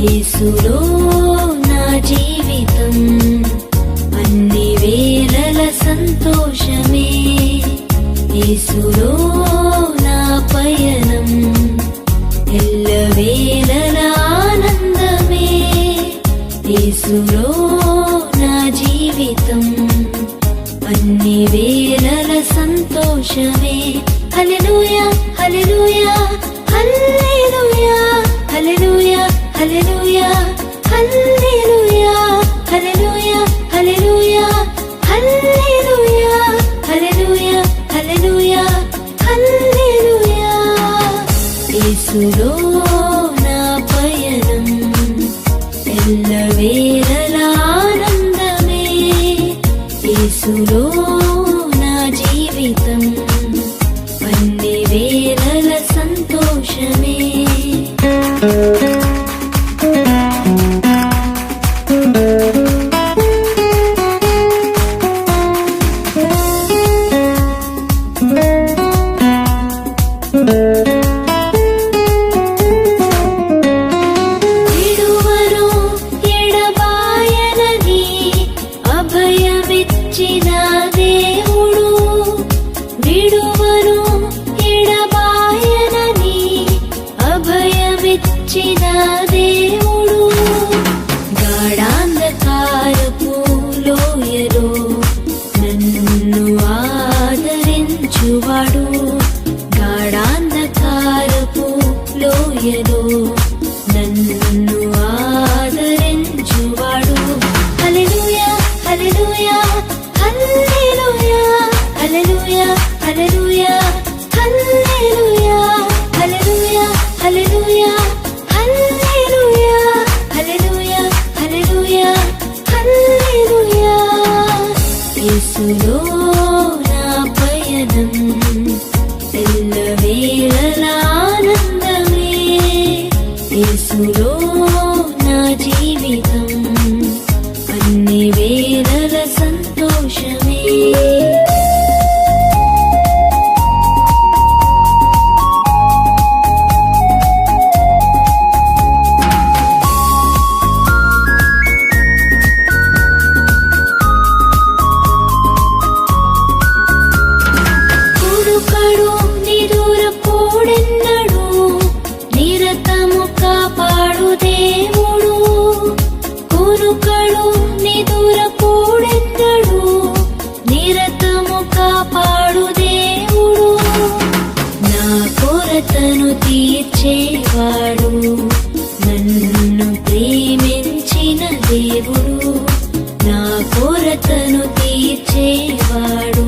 యేసులో నా జీవితం అన్ని వేళల సంతోషమే. యేసులో నా పయనం ఎల్లవేళల ఆనందమే. యేసులో నా జీవితం అన్ని వేళల సంతోషమే. హల్లెలూయా హల్లెలూయా హల్లెలూయా హల్లెలూయా హల్లెలూయా హల్లెలూయా హల్లెలూయా హల్లెలూయా హల్లెలూయా హల్లెలూయా హల్లెలూయా హల్లెలూయా. యేసులో నా పయనం ఎల్లవేళల ఆనందమే. యేసులో నా జీవితం అన్ని వేళల సంతోషమే. విడువను ఎడబాయనని అభయమిచ్చిన దేవుడు. విడువను ఎడబాయనని అభయమిచ్చిన దేవుడు. గాఢాంధకారపు లోయలో నన్ను ఆదరించువాడు. గాఢాంధకారపు లోయలో నన్ను ఆదరించువాడు. హల్లెలూయా హల్లెలూయా హల్లెలూయా హల్లెలూయా హల్లెలూయా హల్లెలూయా హల్లెలూయా హల్లెలూయా హల్లెలూయా హల్లెలూయా హల్లెలూయా హల్లెలూయా. యేసులో నా పయనం ఎల్లవేళల ఆనందమే. యేసులో నా జీవితం అన్ని వేళల సంతోషమే. కునుకడు నిదురపోడెన్నడు నిరతము కాపాడు దేవుడు. కునుకడు నిదురపోడెన్నడు నిరతము కాపాడు దేవుడు. నా కొరతను తీర్చేవాడు నన్ను ప్రేమించిన దేవుడు. నా కొరతను తీర్చేవాడు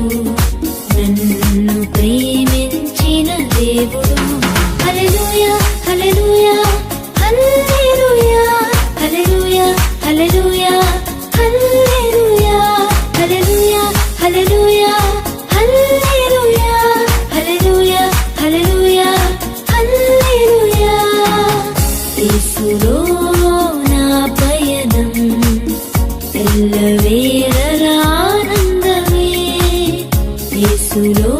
నన్ను ప్రేమించిన దేవుడు. హల్లెలూయా హల్లెలూయా హల్లెలూయా హల్లెలూయా హల్లెలూయా హల్లెలూయా హల్లెలూయా హల్లెలూయా హల్లెలూయా హల్లెలూయా హల్లెలూయా హల్లెలూయా. యేసులో నా పయనం ఎల్లవేళల ఆనందమే. యేసులో